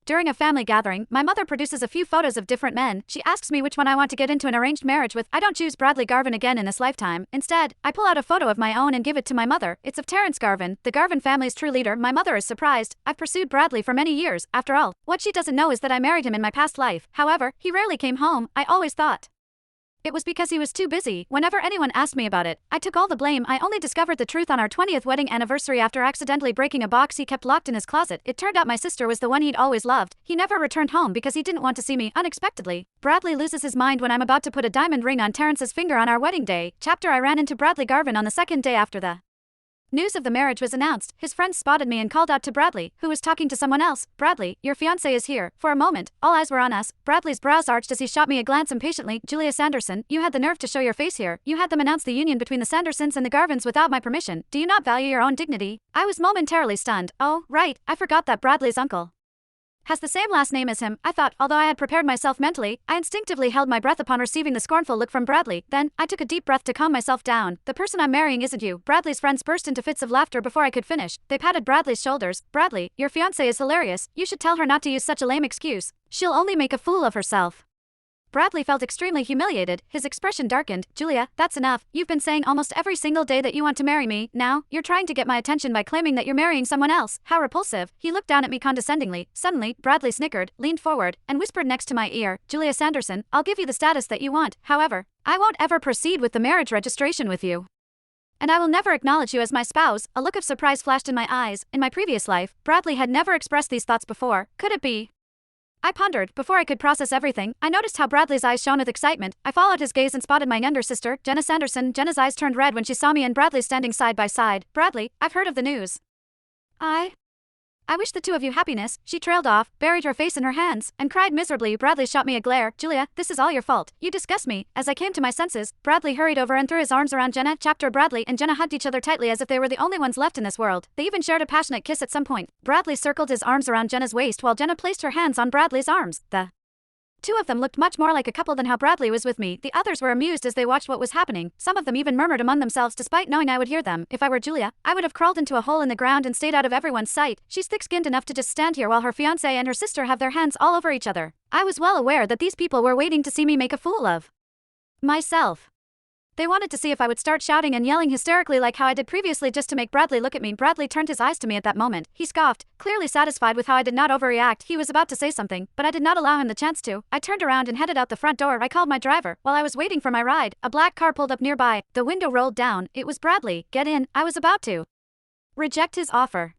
During a family gathering, my mother produces a few photos of different men. She asks me which one I want to get into an arranged marriage with. I don't choose Bradley Garvin again in this lifetime. Instead, I pull out a photo of my own and give it to my mother. It's of Terrence Garvin, the Garvin family's true leader. My mother is surprised. I've pursued Bradley for many years. After all, what she doesn't know is that I married him in my past life. However, he rarely came home. I always thought it was because he was too busy. Whenever anyone asked me about it, I took all the blame. I only discovered the truth on our 20th wedding anniversary after accidentally breaking a box he kept locked in his closet. It turned out my sister was the one he'd always loved. He never returned home because he didn't want to see me. Unexpectedly, Bradley loses his mind when I'm about to put a diamond ring on Terrence's finger on our wedding day. Chapter I ran into Bradley Garvin on the second day after the news of the marriage was announced. His friends spotted me and called out to Bradley, who was talking to someone else. "Bradley, your fiancé is here." For a moment, all eyes were on us. Bradley's brows arched as he shot me a glance impatiently. "Julia Sanderson, you had the nerve to show your face here. You had them announce the union between the Sandersons and the Garvins without my permission. Do you not value your own dignity?" I was momentarily stunned. Oh, right, I forgot that Bradley's uncle has the same last name as him, I thought. Although I had prepared myself mentally, I instinctively held my breath upon receiving the scornful look from Bradley. Then, I took a deep breath to calm myself down. "The person I'm marrying isn't you." Bradley's friends burst into fits of laughter before I could finish. They patted Bradley's shoulders. "Bradley, your fiancée is hilarious. You should tell her not to use such a lame excuse. She'll only make a fool of herself." Bradley felt extremely humiliated. His expression darkened. "Julia, that's enough. You've been saying almost every single day that you want to marry me. Now, you're trying to get my attention by claiming that you're marrying someone else. How repulsive." He looked down at me condescendingly. Suddenly, Bradley snickered, leaned forward, and whispered next to my ear, "Julia Sanderson, I'll give you the status that you want. However, I won't ever proceed with the marriage registration with you. And I will never acknowledge you as my spouse." A look of surprise flashed in my eyes. In my previous life, Bradley had never expressed these thoughts before. Could it be? I pondered. Before I could process everything, I noticed how Bradley's eyes shone with excitement. I followed his gaze and spotted my younger sister, Jenna Sanderson. Jenna's eyes turned red when she saw me and Bradley standing side by side. "Bradley, I've heard of the news. I wish the two of you happiness." She trailed off, buried her face in her hands, and cried miserably. Bradley shot me a glare. "Julia, this is all your fault. You disgust me." As I came to my senses, Bradley hurried over and threw his arms around Jenna. Chapter Bradley and Jenna hugged each other tightly as if they were the only ones left in this world. They even shared a passionate kiss at some point. Bradley circled his arms around Jenna's waist while Jenna placed her hands on Bradley's arms. The two of them looked much more like a couple than how Bradley was with me. The others were amused as they watched what was happening. Some of them even murmured among themselves despite knowing I would hear them. If I were Julia, I would have crawled into a hole in the ground and stayed out of everyone's sight. She's thick-skinned enough to just stand here while her fiancé and her sister have their hands all over each other. I was well aware that these people were waiting to see me make a fool of myself. They wanted to see if I would start shouting and yelling hysterically like how I did previously just to make Bradley look at me. Bradley turned his eyes to me at that moment. He scoffed, clearly satisfied with how I did not overreact. He was about to say something, but I did not allow him the chance to. I turned around and headed out the front door. I called my driver. While I was waiting for my ride, a black car pulled up nearby. The window rolled down. It was Bradley. "Get in." I was about to reject his offer,